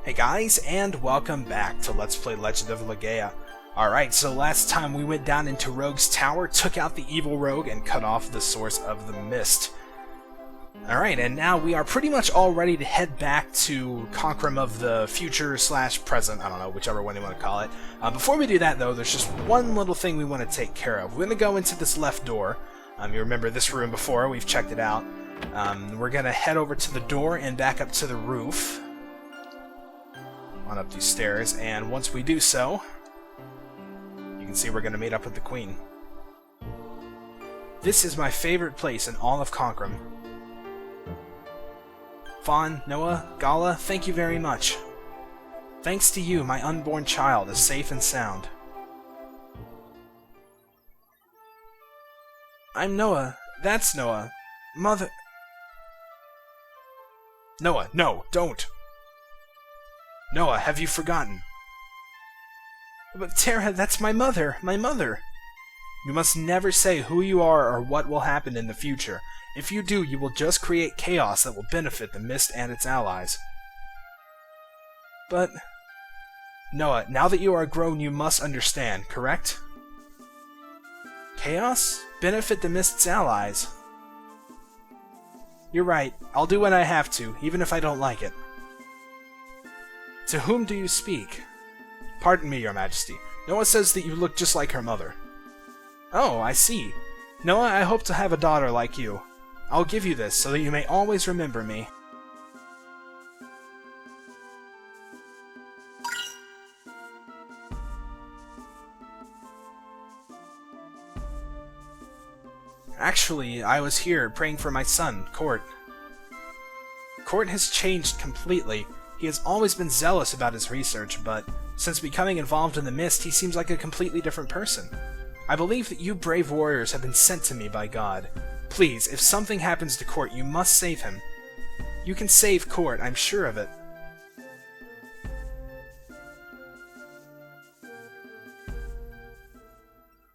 Hey guys, and welcome back to Let's Play Legend of Legaia. Alright, so last time we went down into Rogue's Tower, took out the evil rogue, and cut off the source of the mist. Alright, and now we are pretty much all ready to head back to Conkrum of the future / present, I don't know, whichever one you want to call it. Before we do that though, there's just one little thing we want to take care of. We're going to go into this left door. You remember this room before, we've checked it out. We're going to head over to the door and back up to the roof. On up these stairs, and once we do so, you can see we're going to meet up with the Queen. This is my favorite place in all of Conkrum. Fawn, Noah, Gala, thank you very much. Thanks to you, my unborn child is safe and sound. I'm Noah. That's Noah. Mother... Noah, no, don't! Noah, have you forgotten? But Terra, that's my mother! My mother! You must never say who you are or what will happen in the future. If you do, you will just create chaos that will benefit the Mist and its allies. But... Noah, now that you are grown, you must understand, correct? Chaos? Benefit the Mist's allies? You're right. I'll do what I have to, even if I don't like it. To whom do you speak? Pardon me, Your Majesty. Noah says that you look just like her mother. Oh, I see. Noah, I hope to have a daughter like you. I'll give you this so that you may always remember me. Actually, I was here praying for my son, Court. Court has changed completely. He has always been zealous about his research, but since becoming involved in the Mist, he seems like a completely different person. I believe that you brave warriors have been sent to me by God. Please, if something happens to Court, you must save him. You can save Court, I'm sure of it.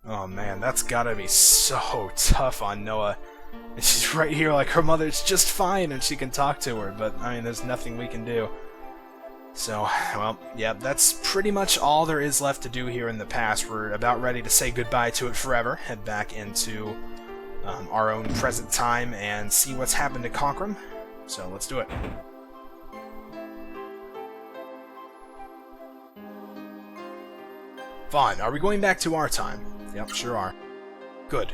Oh man, that's gotta be so tough on Noah. And she's right here like her mother's just fine and she can talk to her, but I mean, there's nothing we can do. So, well, yeah, that's pretty much all there is left to do here in the past. We're about ready to say goodbye to it forever, head back into our own present time and see what's happened to Conkrum. So, let's do it. Fine, are we going back to our time? Yep, sure are. Good.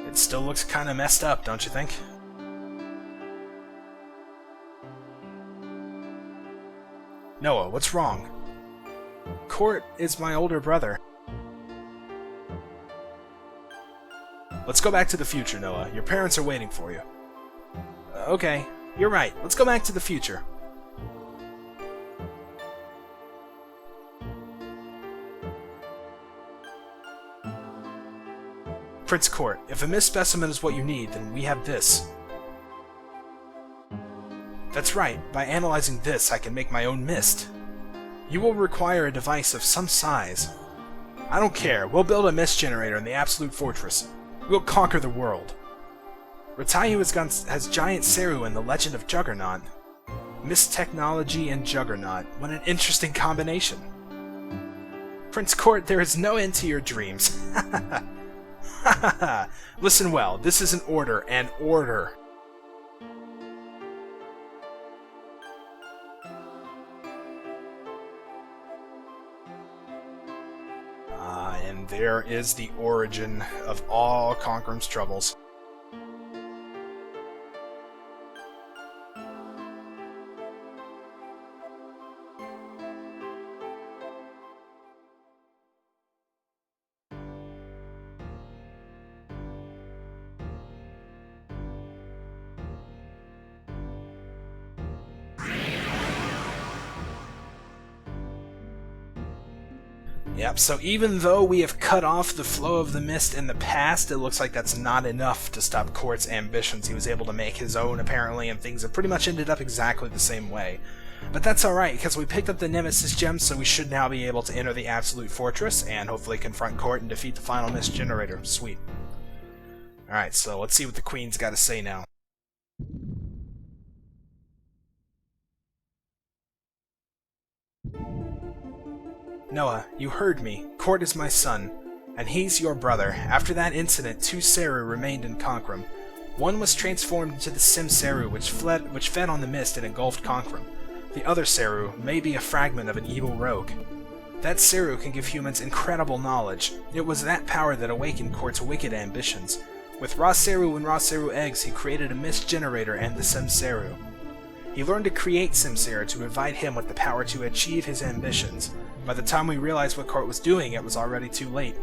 It still looks kinda messed up, don't you think? Noah, what's wrong? Court is my older brother. Let's go back to the future, Noah. Your parents are waiting for you. Okay, you're right. Let's go back to the future. Prince Court, if a mist specimen is what you need, then we have this. That's right. By analyzing this, I can make my own mist. You will require a device of some size. I don't care. We'll build a mist generator in the Absolute Fortress. We'll conquer the world. Ratayu has giant Seru in the Legend of Juggernaut. Mist technology and Juggernaut. What an interesting combination. Prince Court, there is no end to your dreams. Listen well, this is an order, an order. And there is the origin of all Conkrum's troubles. Yep, so even though we have cut off the flow of the mist in the past, it looks like that's not enough to stop Court's ambitions. He was able to make his own, apparently, and things have pretty much ended up exactly the same way. But that's alright, because we picked up the Nemesis Gem, so we should now be able to enter the Absolute Fortress and hopefully confront Court and defeat the final Mist Generator. Sweet. Alright, so let's see what the Queen's got to say now. Noah, you heard me. Court is my son, and he's your brother. After that incident, 2 Seru remained in Conquerum. One was transformed into the Sim Seru, which fed on the mist and engulfed Conquerum. The other Seru may be a fragment of an evil rogue. That Seru can give humans incredible knowledge. It was that power that awakened Court's wicked ambitions. With Raw Seru and Raw Seru eggs, he created a mist generator and the Sim Seru. He learned to create Sim Seru to provide him with the power to achieve his ambitions. By the time we realized what Court was doing, it was already too late.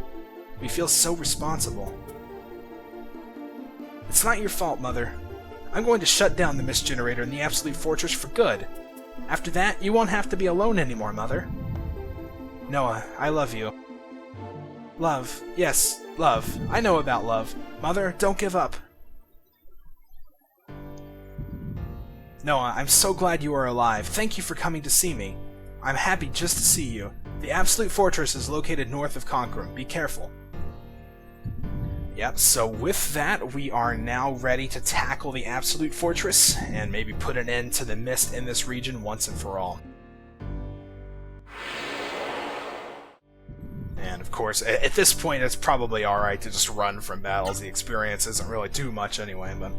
We feel so responsible. It's not your fault, Mother. I'm going to shut down the Mist Generator in the Absolute Fortress for good. After that, you won't have to be alone anymore, Mother. Noah, I love you. Love. Yes, love. I know about love. Mother, don't give up. Noah, I'm so glad you are alive. Thank you for coming to see me. I'm happy just to see you. The Absolute Fortress is located north of Conquerum. Be careful. Yep, so with that, we are now ready to tackle the Absolute Fortress and maybe put an end to the mist in this region once and for all. And of course, at this point, it's probably alright to just run from battles. The experience isn't really too much anyway, but...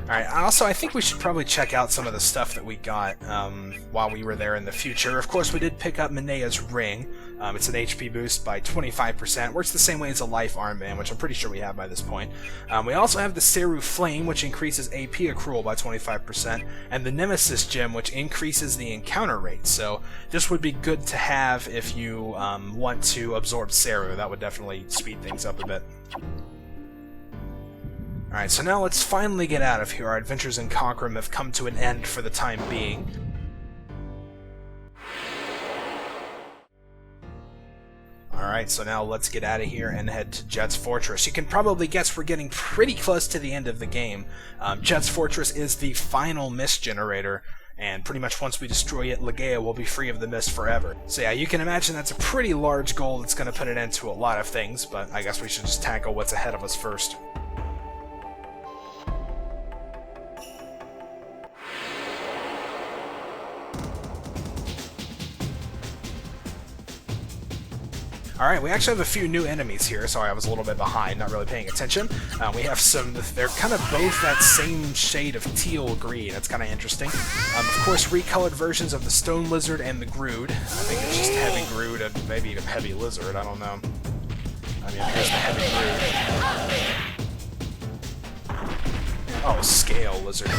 Alright, also, I think we should probably check out some of the stuff that we got while we were there in the future. Of course, we did pick up Minea's ring. It's an HP boost by 25%. Works the same way as a life armband, which I'm pretty sure we have by this point. We also have the Seru Flame, which increases AP accrual by 25%, and the Nemesis Gem, which increases the encounter rate. So this would be good to have if you want to absorb Seru. That would definitely speed things up a bit. Alright, so now let's finally get out of here. Our adventures in Conquerum have come to an end for the time being. Alright, so now let's get out of here and head to Jet's Fortress. You can probably guess we're getting pretty close to the end of the game. Jet's Fortress is the final mist generator, and pretty much once we destroy it, Legaia will be free of the mist forever. So yeah, you can imagine that's a pretty large goal that's going to put an end to a lot of things, but I guess we should just tackle what's ahead of us first. Alright, we actually have a few new enemies here. Sorry, I was a little bit behind, not really paying attention. We have some, they're kind of both that same shade of teal green. That's kind of interesting. Of course, recolored versions of the Stone Lizard and the Grood. I think it's just Heavy Grood and maybe even Heavy Lizard, I don't know. I mean, here's the Heavy Grood. Oh, Scale Lizard.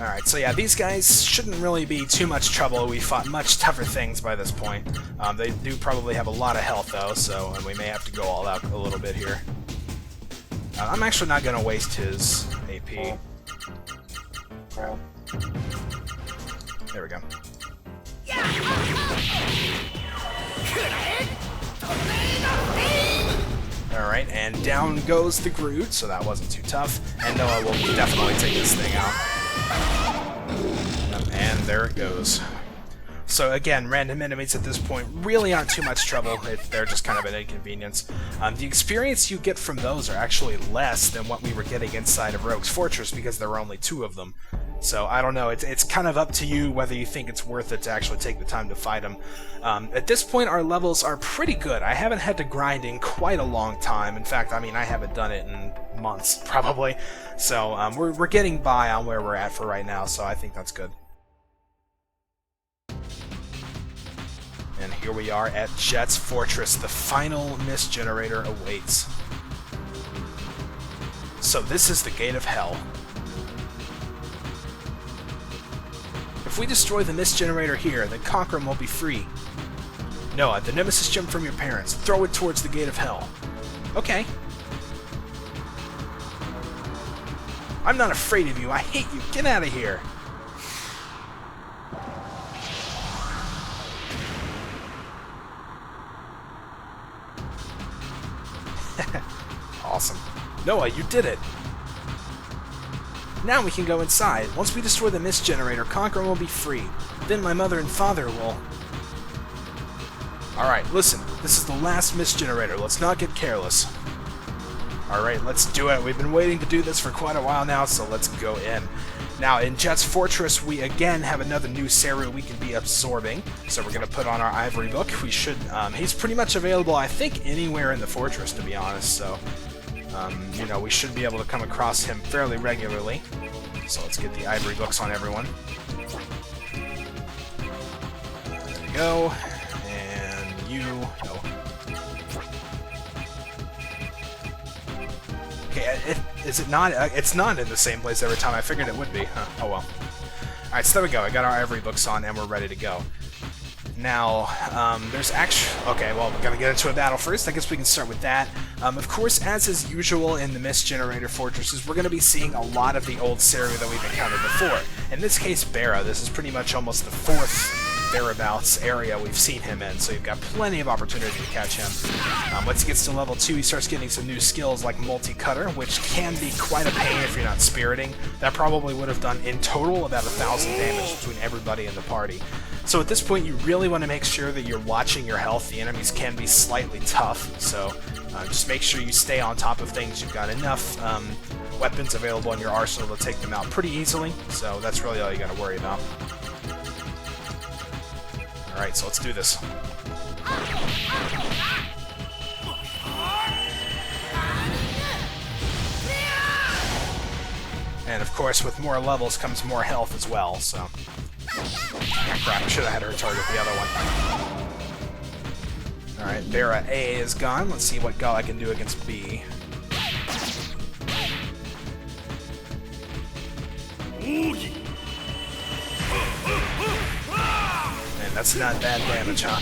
Alright, so yeah, these guys shouldn't really be too much trouble. We fought much tougher things by this point. They do probably have a lot of health, though, so we may have to go all out a little bit here. I'm actually not going to waste his AP. There we go. Alright, and down goes the Grood, so that wasn't too tough. And Noah will definitely take this thing out. And there it goes. So again, random enemies at this point really aren't too much trouble. They're just kind of an inconvenience. The experience you get from those are actually less than what we were getting inside of Rogue's Fortress because there were only 2 of them. So I don't know, it's kind of up to you whether you think it's worth it to actually take the time to fight them. At this point our levels are pretty good. I haven't had to grind in quite a long time. In fact, I mean, I haven't done it in months, probably. So we're getting by on where we're at for right now, so I think that's good. And here we are at Jet's Fortress. The final mist generator awaits. So this is the Gate of Hell. If we destroy the mist generator here, then Conquerum will be free. Noah, the Nemesis Gem from your parents. Throw it towards the Gate of Hell. Okay. I'm not afraid of you. I hate you. Get out of here. Awesome. Noah, you did it! Now we can go inside. Once we destroy the mist generator, Conqueror will be free. Then my mother and father will... Alright, listen. This is the last mist generator. Let's not get careless. Alright, let's do it. We've been waiting to do this for quite a while now, so let's go in. Now, in Jet's Fortress, we again have another new Seru we can be absorbing. So we're going to put on our Ivory Book. We should... he's pretty much available, I think, anywhere in the Fortress, to be honest. So, you know, we should be able to come across him fairly regularly. So let's get the Ivory Books on everyone. There we go. And you... No. Okay, is it not? It's not in the same place every time. I figured it would be. Huh. Oh well. Alright, so there we go. I got our Ivory Books on, and we're ready to go. Now, there's actually... Okay, well, we're going to get into a battle first. I guess we can start with that. Of course, as is usual in the Mist Generator Fortresses, we're going to be seeing a lot of the old Seru that we've encountered before. In this case, Bara. This is pretty much almost the fourth thereabouts area we've seen him in, so you've got plenty of opportunity to catch him. Once he gets to level 2, he starts getting some new skills like Multi-Cutter, which can be quite a pain if you're not spiriting. That probably would have done, in total, about 1,000 damage between everybody in the party. So at this point, you really want to make sure that you're watching your health. The enemies can be slightly tough, so just make sure you stay on top of things. You've got enough weapons available in your arsenal to take them out pretty easily, so that's really all you got to worry about. Alright, so let's do this. And of course, with more levels comes more health as well, so... Ah, crap, I should have had her target the other one. Alright, Bara A is gone. Let's see what Gala can do against B. Man, that's not bad damage, huh?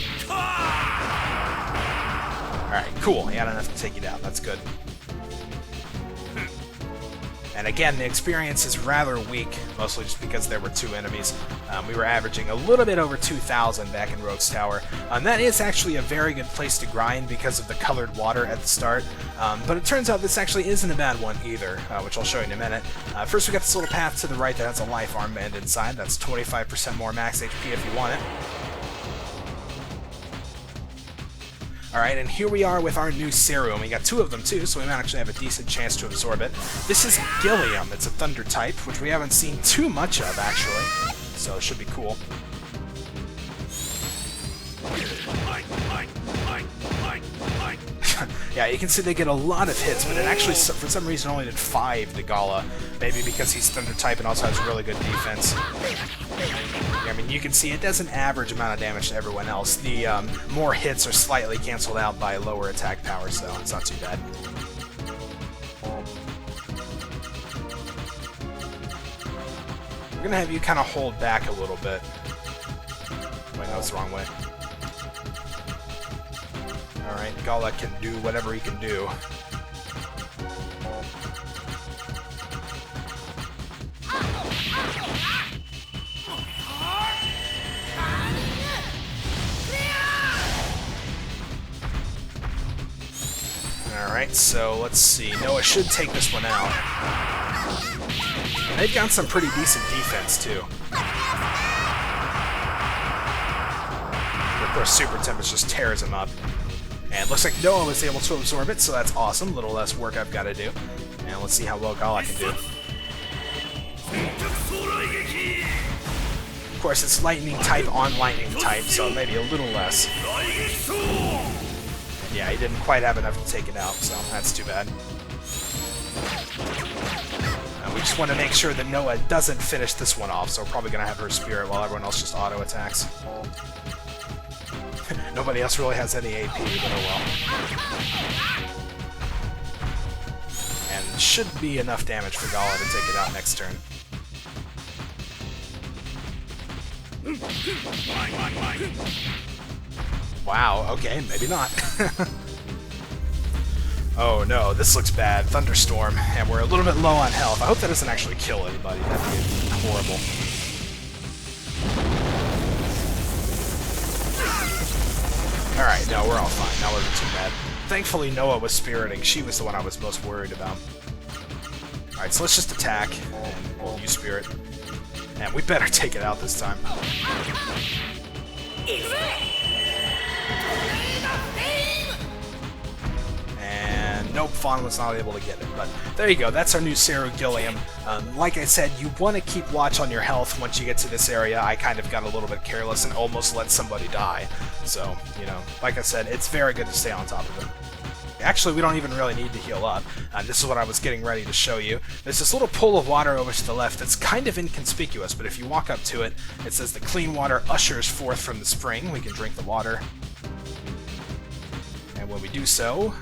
Alright, cool. He had enough to take you down. That's good. And again, the experience is rather weak, mostly just because there were 2 enemies. We were averaging a little bit over 2,000 back in Rogue's Tower. That is actually a very good place to grind because of the colored water at the start. But it turns out this actually isn't a bad one either, which I'll show you in a minute. First we got this little path to the right that has a life armband inside. That's 25% more max HP if you want it. Alright, and here we are with our new Seru, and we got 2 of them too, so we might actually have a decent chance to absorb it. This is Gilliam. It's a Thunder type, which we haven't seen too much of, actually, so it should be cool. Yeah, you can see they get a lot of hits, but it actually, for some reason, only did 5 to Gala. Maybe because he's Thunder type and also has really good defense. I mean, you can see it does an average amount of damage to everyone else. The more hits are slightly canceled out by lower attack power, so it's not too bad. We're gonna have you kind of hold back a little bit. Wait, no, it's the wrong way. Alright, Gala can do whatever he can do. Alright, so let's see. Noah should take this one out. They've got some pretty decent defense, too. Of course, Super Tempest just tears him up. And it looks like Noah was able to absorb it, so that's awesome. A little less work I've got to do. And let's see how well Gala can do. Of course, it's Lightning type on Lightning type, so maybe a little less. Yeah, he didn't quite have enough to take it out, so that's too bad. We just want to make sure that Noah doesn't finish this one off, so we're probably going to have her Spirit while everyone else just auto-attacks. Nobody else really has any AP, but oh well. And should be enough damage for Gala to take it out next turn. Wow, okay, maybe not. Oh no, this looks bad. Thunderstorm, and we're a little bit low on health. I hope that doesn't actually kill anybody. That'd be horrible. Alright, no, we're all fine. That wasn't too bad. Thankfully, Noah was spiriting. She was the one I was most worried about. Alright, so let's just attack. And we'll use Spirit. And we better take it out this time. And nope, Fawn was not able to get it. But there you go, that's our new Saru Gilliam. Like I said, you want to keep watch on your health once you get to this area. I kind of got a little bit careless and almost let somebody die. So, you know, like I said, it's very good to stay on top of it. Actually, we don't even really need to heal up. This is what I was getting ready to show you. There's this little pool of water over to the left that's kind of inconspicuous, but if you walk up to it, it says the clean water ushers forth from the spring. We can drink the water. And when we do so,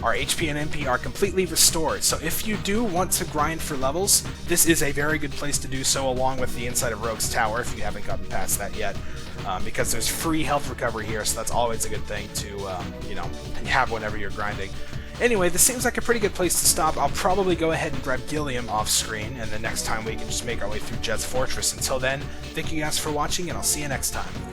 our HP and MP are completely restored. So if you do want to grind for levels, this is a very good place to do so, along with the inside of Rogue's Tower, if you haven't gotten past that yet. Because there's free health recovery here, so that's always a good thing to, you know, have whenever you're grinding. Anyway, this seems like a pretty good place to stop. I'll probably go ahead and grab Gilliam off screen, and then next time we can just make our way through Jet's Fortress. Until then, thank you guys for watching, and I'll see you next time.